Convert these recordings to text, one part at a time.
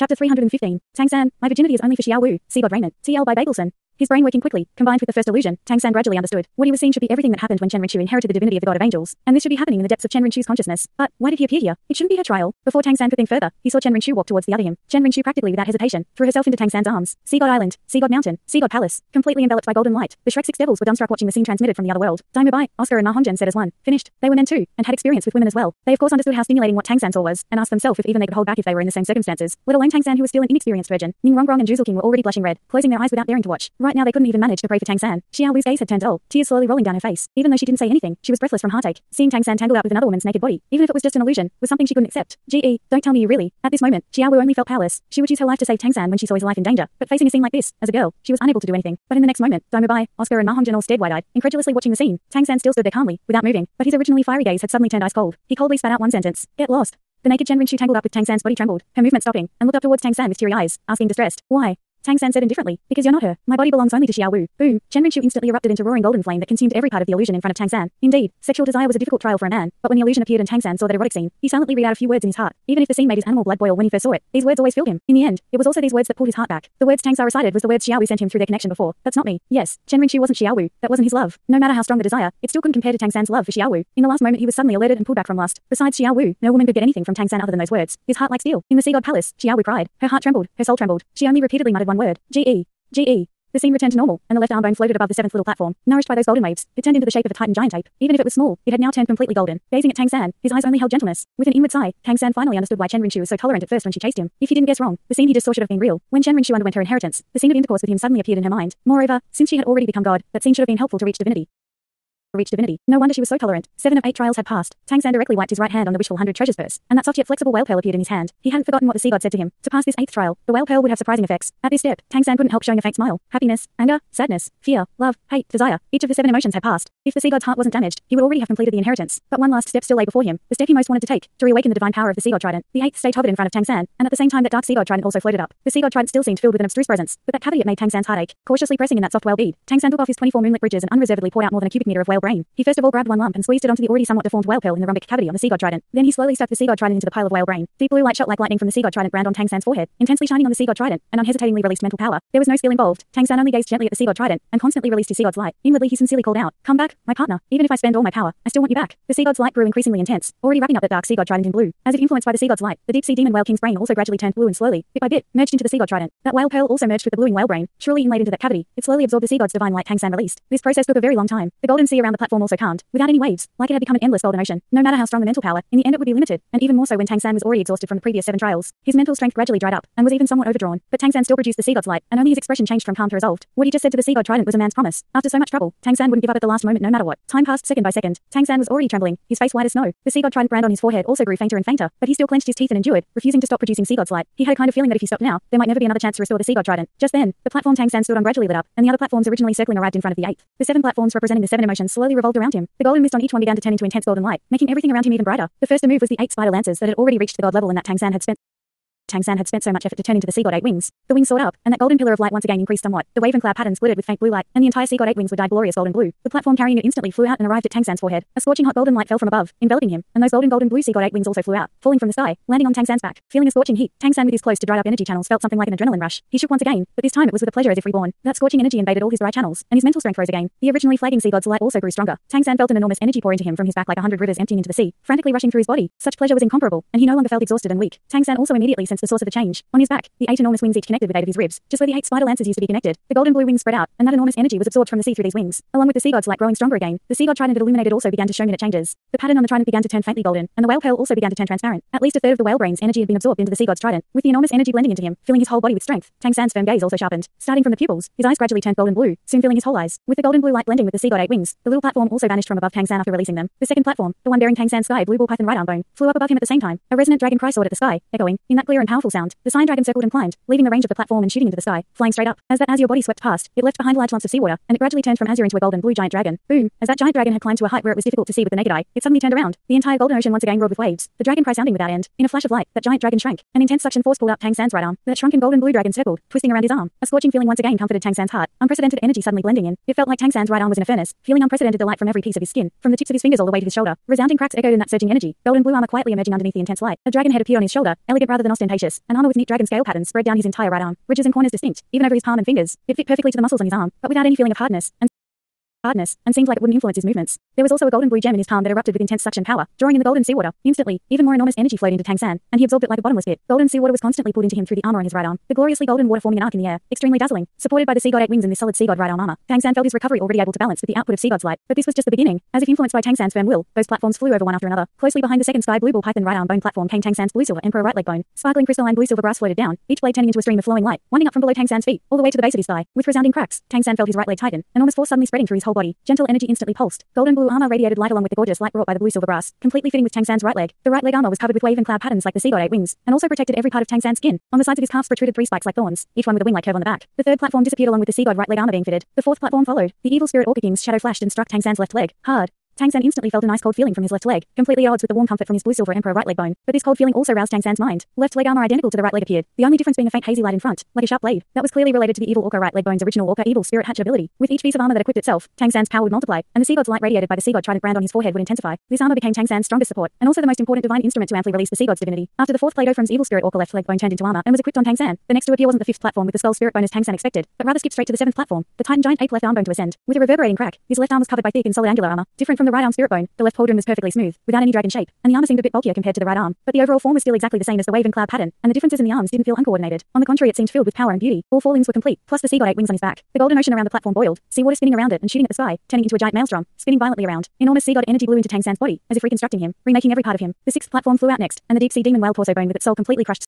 Chapter 315. Tang San, my virginity is only for Xiao Wu, Seagod Raiment, TL by Babelson. His brain working quickly, combined with the first illusion, Tang San gradually understood. What he was seeing should be everything that happened when Chen Rinchu inherited the divinity of the god of angels, and this should be happening in the depths of Chen Rinchu's consciousness. But why did he appear here? It shouldn't be her trial. Before Tang San could think further, he saw Chen Rinchu walk towards the other him. Chen Rinchu practically without hesitation threw herself into Tang San's arms. Seagod Island, Seagod Mountain, Seagod Palace, completely enveloped by golden light. The Shrek 6 devils were dumbstruck watching the scene transmitted from the other world. Dai Mubai, Oscar and Na Hongzhen said as one. Finished. They were men too, and had experience with women as well. They of course understood how stimulating what Tang San saw was, and asked themselves if even they could hold back if they were in the same circumstances. Let alone Tang San, who was still an inexperienced virgin. Ning Rongrong and Zhu King were already blushing red, closing their eyes without daring to watch. Right now they couldn't even manage to pray for Tang San. Xiao Wu's gaze had turned dull, tears slowly rolling down her face. Even though she didn't say anything, she was breathless from heartache. Seeing Tang San tangled up with another woman's naked body, even if it was just an illusion, was something she couldn't accept. Gee, don't tell me you really. At this moment, Xiao Wu only felt powerless. She would use her life to save Tang San when she saw his life in danger, but facing a scene like this, as a girl, she was unable to do anything. But in the next moment, Dai Mubai, Oscar and Na Hongzhen all stared wide-eyed, incredulously watching the scene. Tang San still stood there calmly, without moving, but his originally fiery gaze had suddenly turned ice cold. He coldly spat out one sentence. Get lost. The naked Chen Rinchu tangled up with Tang San's body trembled, her movement stopping, and looked up towards Tang San with teary eyes, asking distressed, why? Tang San said indifferently, because you're not her. My body belongs only to Xiao Wu. Boom. Chen Rinchu instantly erupted into roaring golden flame that consumed every part of the illusion in front of Tang San. Indeed, sexual desire was a difficult trial for a man, but when the illusion appeared and Tang San saw that erotic scene, he silently read out a few words in his heart. Even if the scene made his animal blood boil when he first saw it, these words always filled him. In the end, it was also these words that pulled his heart back. The words Tang Sa recited was the words Xiao Wu sent him through their connection before. That's not me. Yes, Chen Rinchu wasn't Xiao Wu. That wasn't his love. No matter how strong the desire, it still couldn't compare to Tang San's love for Xiao Wu. In the last moment he was suddenly alerted and pulled back from lust. Besides Xiao Wu, no woman could get anything from Tang San other than those words. His heart like steel. In the Seagod Palace, Xiao Wu cried. Her heart trembled. Her soul trembled. She only repeatedly muttered one word. G-E. G-E. The scene returned to normal, and the left arm bone floated above the seventh little platform, nourished by those golden waves. It turned into the shape of a Titan giant ape. Even if it was small, it had now turned completely golden. Gazing at Tang San, his eyes only held gentleness. With an inward sigh, Tang San finally understood why Chen Rinchu was so tolerant at first when she chased him. If he didn't guess wrong, the scene he just saw should have been real. When Chen Rinchu underwent her inheritance, the scene of intercourse with him suddenly appeared in her mind. Moreover, since she had already become God, that scene should have been helpful to reach divinity. No wonder she was so tolerant. 7 of 8 trials had passed. Tang San directly wiped his right hand on the wishful 100 treasures purse, and that soft yet flexible whale pearl appeared in his hand. He hadn't forgotten what the Seagod said to him. To pass this 8th trial, the whale pearl would have surprising effects. At this step, Tang San couldn't help showing a faint smile. Happiness, anger, sadness, fear, love, hate, desire. Each of the 7 emotions had passed. If the Seagod's heart wasn't damaged, he would already have completed the inheritance. But one last step still lay before him. The step he most wanted to take, to reawaken the divine power of the Seagod trident. The 8th stage hovered in front of Tang San, and at the same time that dark Seagod trident also floated up. The Seagod trident still seemed filled with an abstruse presence, but that cavity it made Tang San's heart ache. Cautiously pressing in that soft whale bead, Tang San took off his 24 moonlit bridges and unreservedly poured out more than a cubic meter of whale brain. He first of all grabbed one lump and squeezed it onto the already somewhat deformed whale pearl in the rhombic cavity on the Seagod trident. Then he slowly stuck the Seagod trident into the pile of whale brain. Deep blue light shot like lightning from the Seagod trident brand on Tang San's forehead, intensely shining on the Seagod trident, and unhesitatingly released mental power. There was no skill involved. Tang San only gazed gently at the Seagod trident, and constantly released his Seagod's light. Inwardly he sincerely called out, "Come back, my partner. Even if I spend all my power, I still want you back." The Seagod's light grew increasingly intense, already wrapping up that dark Seagod trident in blue. As if influenced by the Seagod's light, the deep-sea demon whale king's brain also gradually turned blue and slowly, bit by bit, merged into the Seagod trident. That whale pearl also merged with the bluing whale brain, truly inlaid into that cavity. It slowly absorbed the Seagod's divine light Tang San released. This process took a very long time. The golden sea around the platform also calmed, without any waves, like it had become an endless golden ocean. No matter how strong the mental power, in the end it would be limited, and even more so when Tang San was already exhausted from the previous 7 trials. His mental strength gradually dried up, and was even somewhat overdrawn, but Tang San still produced the Seagod's light, and only his expression changed from calm to resolved. What he just said to the Seagod trident was a man's promise. After so much trouble, Tang San wouldn't give up at the last moment no matter what. Time passed second by second. Tang San was already trembling, his face white as snow. The Seagod trident brand on his forehead also grew fainter and fainter, but he still clenched his teeth and endured, refusing to stop producing Seagod's light. He had a kind of feeling that if he stopped now, there might never be another chance to restore the Seagod trident. Just then, the platform Tang San stood on gradually lit up, and the other platforms originally circling arrived in front of the 8th. The 7 platforms representing the 7 emotions slowly revolved around him. The golden mist on each one began to turn into intense golden light, making everything around him even brighter. The first to move was the 8 spider lancers that had already reached the god level and that Tang San had spent so much effort to turn into the Seagod 8 wings. The wings soared up, and that golden pillar of light once again increased somewhat. The wave and cloud patterns glittered with faint blue light, and the entire Seagod 8 wings were dyed glorious golden blue. The platform carrying it instantly flew out and arrived at Tang San's forehead. A scorching hot golden light fell from above, enveloping him, and those golden blue Seagod 8 wings also flew out, falling from the sky, landing on Tang San's back. Feeling a scorching heat, Tang San with his close to dried up energy channels felt something like an adrenaline rush. He shook once again, but this time it was with a pleasure as if reborn. That scorching energy invaded all his dry channels, and his mental strength rose again. The originally flagging Seagod's light also grew stronger. Tang San felt an enormous energy pour into him from his back like 100 rivers emptying into the sea, frantically rushing through his body. Such pleasure was incomparable, and he no longer felt exhausted and weak. Tang San also immediately sensed the source of the change. On his back, the 8 enormous wings each connected with 8 of his ribs, just where the 8 spider lancers used to be connected. The golden blue wings spread out, and that enormous energy was absorbed from the sea through these wings. Along with the Seagod's light growing stronger again, the Seagod trident it illuminated also began to show minute changes. The pattern on the trident began to turn faintly golden, and the whale pearl also began to turn transparent. At least a third of the whale brain's energy had been absorbed into the Seagod's trident, with the enormous energy blending into him, filling his whole body with strength. Tang San's firm gaze also sharpened. Starting from the pupils, his eyes gradually turned golden blue, soon filling his whole eyes. With the golden blue light blending with the Seagod 8 wings, the little platform also vanished from above Tang San after releasing them. The second platform, the one bearing Tang San's sky blue ball python right arm bone, flew up above him at the same time. A resonant dragon cry soared at the sky, echoing. In that clear and powerful sound, the sign dragon circled and climbed, leaving the range of the platform and shooting into the sky, flying straight up. As that azure body swept past, it left behind large lumps of seawater, and it gradually turned from azure into a golden blue giant dragon. Boom! As that giant dragon had climbed to a height where it was difficult to see with the naked eye, it suddenly turned around. The entire golden ocean once again roared with waves, the dragon cry sounding without end. In a flash of light, that giant dragon shrank. An intense suction force pulled up Tang San's right arm. That shrunken golden blue dragon circled, twisting around his arm. A scorching feeling once again comforted Tang San's heart. Unprecedented energy suddenly blending in. It felt like Tang San's right arm was in a furnace, feeling unprecedented delight from every piece of his skin, from the tips of his fingers all the way to his shoulder. Resounding cracks echoed in that surging energy. Golden blue armor quietly emerging underneath the intense light. A dragon head appeared on his shoulder, elegant rather than ostentatious. ostentatious, an armor with neat dragon scale patterns spread down his entire right arm, ridges and corners distinct, even over his palm and fingers. It fit perfectly to the muscles on his arm, but without any feeling of hardness and seemed like it wouldn't influence his movements. There was also a golden blue gem in his palm that erupted with intense suction power, drawing in the golden seawater. Instantly, even more enormous energy flowed into Tang San, and he absorbed it like a bottomless pit. Golden seawater was constantly poured into him through the armor on his right arm, the gloriously golden water forming an arc in the air, extremely dazzling. Supported by the Seagod 8 wings and this solid Seagod right arm armor, Tang San felt his recovery already able to balance with the output of Seagod's light. But this was just the beginning. As if influenced by Tang San's firm will, those platforms flew over one after another. Closely behind the second sky blue ball python right arm bone platform came Tang San's blue silver emperor right leg bone. Sparkling crystalline blue silver brass floated down, each blade turning into a stream of flowing light, winding up from below Tang San's feet, all the way to the base of his thigh. With resounding cracks, Tang San felt his right leg tighten, enormous force suddenly spreading through his whole body. Gentle energy instantly pulsed. Golden blue armor radiated light along with the gorgeous light brought by the blue silver brass, completely fitting with Tang San's right leg. The right leg armor was covered with wave and cloud patterns like the Seagod 8 wings, and also protected every part of Tang San's skin. On the sides of his calves protruded 3 spikes like thorns, each one with a wing-like curve on the back. The third platform disappeared along with the Seagod right leg armor being fitted. The fourth platform followed. The evil spirit Orca King's shadow flashed and struck Tang San's left leg hard. Tang San instantly felt a nice cold feeling from his left leg, completely at odds with the warm comfort from his blue silver emperor right leg bone. But this cold feeling also roused Tang San's mind. Left leg armor identical to the right leg appeared, the only difference being a faint hazy light in front, like a sharp blade. That was clearly related to the evil Orca right leg bone's original Orca evil spirit hatch ability. With each piece of armor that equipped itself, Tang San's power would multiply, and the Seagod's light radiated by the Seagod trident brand on his forehead would intensify. This armor became Tang San's strongest support, and also the most important divine instrument to amply release the Seagod's divinity. After the fourth Plato from evil spirit Orca left leg bone turned into armor and was equipped on Tang San, the next to appear wasn't the fifth platform with the skull spirit bone as Tang San expected, but rather skipped straight to the seventh platform, the Titan giant ape left arm bone to ascend. With a reverberating crack, his left arm was covered by thick and solid angular armor, different from the right arm spirit bone. The left pauldron was perfectly smooth, without any dragon shape, and the armor seemed a bit bulkier compared to the right arm, but the overall form was still exactly the same as the wave and cloud pattern, and the differences in the arms didn't feel uncoordinated. On the contrary, it seemed filled with power and beauty. All 4 limbs were complete, plus the Seagod 8 wings on his back. The golden ocean around the platform boiled, seawater spinning around it and shooting at the sky, turning into a giant maelstrom, spinning violently around. Enormous Seagod energy blew into Tang San's body, as if reconstructing him, remaking every part of him. The sixth platform flew out next, and the deep sea demon whale torso bone with its soul completely crushed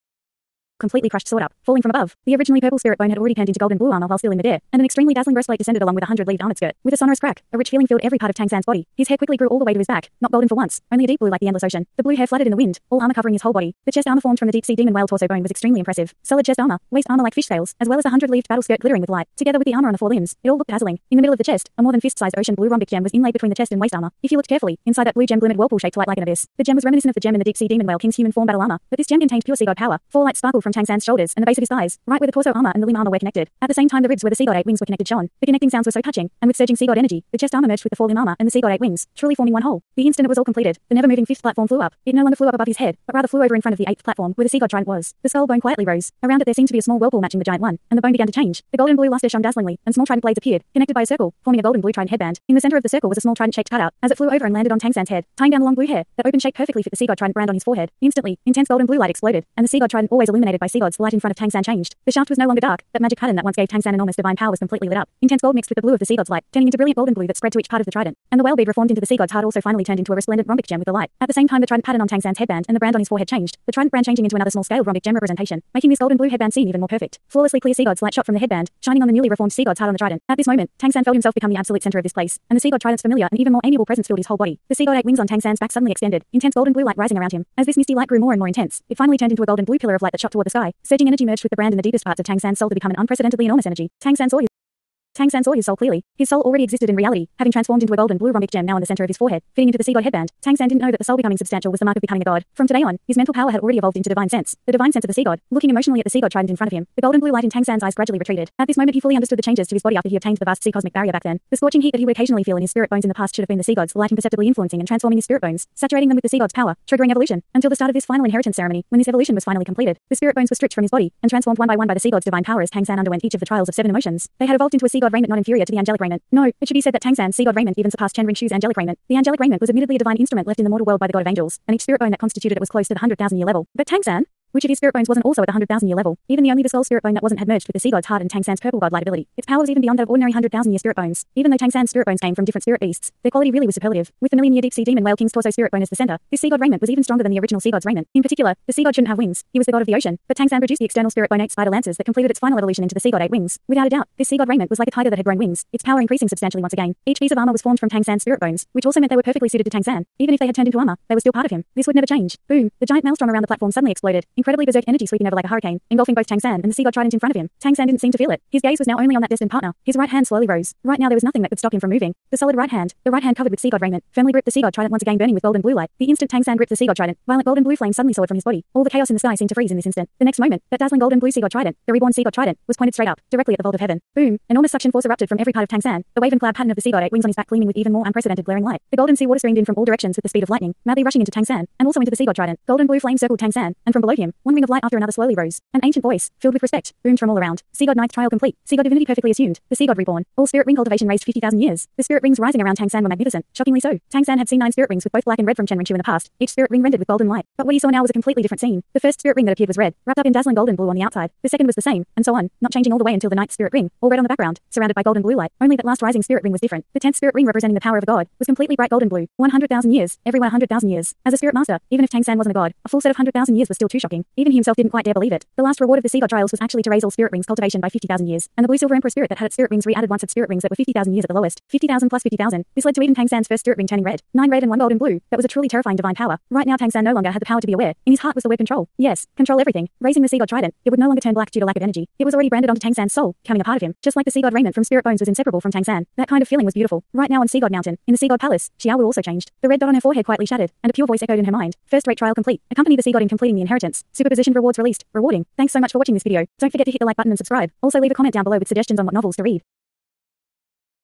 soared up, falling from above. The originally purple spirit bone had already turned into golden blue armor while still in midair, and an extremely dazzling breastplate descended along with a 100-leaved armored skirt. With a sonorous crack, a rich feeling filled every part of Tang San's body. His hair quickly grew all the way to his back, not golden for once, only a deep blue like the endless ocean. The blue hair fluttered in the wind, all armor covering his whole body. The chest armor formed from the deep sea demon whale torso bone was extremely impressive. Solid chest armor, waist armor like fish scales, as well as the 100-leaved battle skirt glittering with light. Together with the armor on the 4 limbs, it all looked dazzling. In the middle of the chest, a more than fist-sized ocean blue rhombic gem was inlaid between the chest and waist armor. If you looked carefully, inside that blue gem glimmered whirlpool-shaped light like an abyss. The gem was reminiscent of the gem in the deep sea demon whale king's human form battle armor, but this gem contained pure Seagod power. 4 lights sparkled from Tang San's shoulders and the base of his thighs, right where the torso armor and the limb armor were connected. At the same time, the ribs where the Seagod 8 wings were connected shone. The connecting sounds were so touching, and with surging Seagod energy, the chest armor merged with the 4 limb armor and the Seagod 8 wings, truly forming one whole. The instant it was all completed, the never-moving 5th platform flew up. It no longer flew up above his head, but rather flew over in front of the 8th platform, where the Seagod trident was. The skull bone quietly rose. Around it there seemed to be a small whirlpool matching the giant one, and the bone began to change. The golden blue luster shone dazzlingly, and small trident blades appeared, connected by a circle, forming a golden blue trident headband. In the center of the circle was a small trident-shaped cutout, as it flew over and landed on Tang San's head, tying down the long blue hair. That open shape perfectly fit the Seagod trident brand on his forehead. Instantly, intense golden blue light exploded, and the Seagod trident, always illuminated by Seagod's light in front of Tang San, changed. The shaft was no longer dark. That magic pattern that once gave Tang San enormous divine power was completely lit up. Intense gold mixed with the blue of the Seagod's light, turning into brilliant golden blue that spread to each part of the trident. And the whale bead reformed into the Seagod's heart also finally turned into a resplendent rhombic gem with the light. At the same time, the trident pattern on Tang San's headband and the brand on his forehead changed. The trident brand changing into another small-scale rhombic gem representation, making this golden blue headband seem even more perfect. Flawlessly clear Seagod's light shot from the headband, shining on the newly reformed Seagod's heart on the trident. At this moment, Tang San felt himself become the absolute center of this place, and the Seagod trident's familiar and even more amiable presence filled his whole body. The Seagod 8 wings on Tang San's back suddenly extended, intense golden blue light rising around him. As this misty light grew more and more intense, it finally turned into a golden blue pillar of light that shot toward the sky. Surging energy merged with the brand in the deepest parts of Tang San's soul to become an unprecedentedly enormous energy. Tang San saw his soul clearly. His soul already existed in reality, having transformed into a golden blue rhombic gem now in the center of his forehead, fitting into the Seagod headband. Tang San didn't know that the soul becoming substantial was the mark of becoming a god. From today on, his mental power had already evolved into divine sense, the divine sense of the Seagod. Looking emotionally at the Seagod trident in front of him, the golden blue light in Tang San's eyes gradually retreated. At this moment, he fully understood the changes to his body after he obtained the vast sea cosmic barrier back then. The scorching heat that he would occasionally feel in his spirit bones in the past should have been the Seagod's light imperceptibly influencing and transforming his spirit bones, saturating them with the Seagod's power, triggering evolution, until the start of this final inheritance ceremony. When this evolution was finally completed, the spirit bones were stripped from his body and transformed one by one by the Seagod's divine power as Tang San underwent each of the trials of 7 emotions. They had evolved into a Seagod raiment not inferior to the angelic raiment. No, it should be said that Tang San's Seagod raiment even surpassed Chen Rinchu's angelic raiment. The angelic raiment was admittedly a divine instrument left in the mortal world by the god of angels, and each spirit bone that constituted it was close to the 100,000-year level. But Tang San, which of his spirit bones wasn't also at the 100,000-year level? Even the only the skull spirit bone that wasn't had merged with the Seagod's heart and Tang San's purple god light ability. Its power was even beyond that of ordinary 100,000-year spirit bones. Even though Tang San's spirit bones came from different spirit beasts, their quality really was superlative. With the million-year deep sea demon whale king's torso spirit bone as the center, this Seagod raiment was even stronger than the original Seagod's raiment. In particular, the Seagod shouldn't have wings. He was the god of the ocean, but Tang San produced the external spirit bone 8 spider lances that completed its final evolution into the Seagod 8 wings. Without a doubt, this Seagod raiment was like a tiger that had grown wings, its power increasing substantially once again. Each piece of armor was formed from Tang San's spirit bones, which also meant they were perfectly suited to Tang San. Even if they had turned into armor, they were still part of him. This would never change. Boom! The giant maelstrom around the platform suddenly exploded, incredibly berserk energy sweeping over like a hurricane, engulfing both Tang San and the Seagod trident in front of him. Tang San didn't seem to feel it. His gaze was now only on that destined partner. His right hand slowly rose. Right now there was nothing that could stop him from moving. The solid right hand covered with Seagod raiment, firmly gripped the Seagod trident once again burning with golden blue light. The instant Tang San gripped the Seagod trident, violent golden blue flame suddenly soared from his body. All the chaos in the sky seemed to freeze in this instant. The next moment, that dazzling golden blue Seagod trident, the reborn Seagod trident, was pointed straight up, directly at the vault of heaven. Boom! Enormous suction force erupted from every part of Tang San, the wave and cloud pattern of the Seagod 8 wings on his back gleaming with even more unprecedented glaring light. The golden sea water streamed in from all directions with the speed of lightning, madly rushing into Tang San, and also into the Seagod trident. Golden blue flame circled Tang San, and from below him, one ring of light after another slowly rose. An ancient voice, filled with respect, boomed from all around. Seagod ninth trial complete. Seagod divinity perfectly assumed. The Seagod reborn. All spirit ring cultivation raised 50,000 years. The spirit rings rising around Tang San were magnificent. Shockingly so. Tang San had seen 9 spirit rings with both black and red from Chen Rinchu in the past, each spirit ring rendered with golden light. But what he saw now was a completely different scene. The first spirit ring that appeared was red, wrapped up in dazzling golden blue on the outside. The second was the same, and so on, not changing all the way until the 9th spirit ring, all red on the background, surrounded by golden blue light. Only that last rising spirit ring was different. The 10th spirit ring representing the power of a god was completely bright golden blue. 100,000 years, everyone 100,000 years. As a spirit master, even if Tang San wasn't a god, a full set of 100,000 years was still too shocking. Even he himself didn't quite dare believe it. The last reward of the Seagod trials was actually to raise all spirit rings cultivation by 50,000 years, and the blue silver emperor spirit that had its spirit rings re-added once its spirit rings that were 50,000 years at the lowest. 50,000 plus 50,000. This led to even Tang San's first spirit ring turning red. 9 red and 1 gold and blue. That was a truly terrifying divine power. Right now Tang San no longer had the power to be aware. In his heart was the word control. Yes, control everything. Raising the Seagod trident, it would no longer turn black due to lack of energy. It was already branded onto Tang San's soul, becoming a part of him. Just like the Seagod raiment from spirit bones was inseparable from Tang San. That kind of feeling was beautiful. Right now on Seagod Mountain, in the Seagod Palace, Xiao also changed. The red dot on her forehead quietly shattered, and a pure voice echoed in her mind. First rate trial complete. Accompany the Seagod in completing the inheritance. Superpositioned rewards released. Rewarding. Thanks so much for watching this video. Don't forget to hit the like button and subscribe. Also leave a comment down below with suggestions on what novels to read.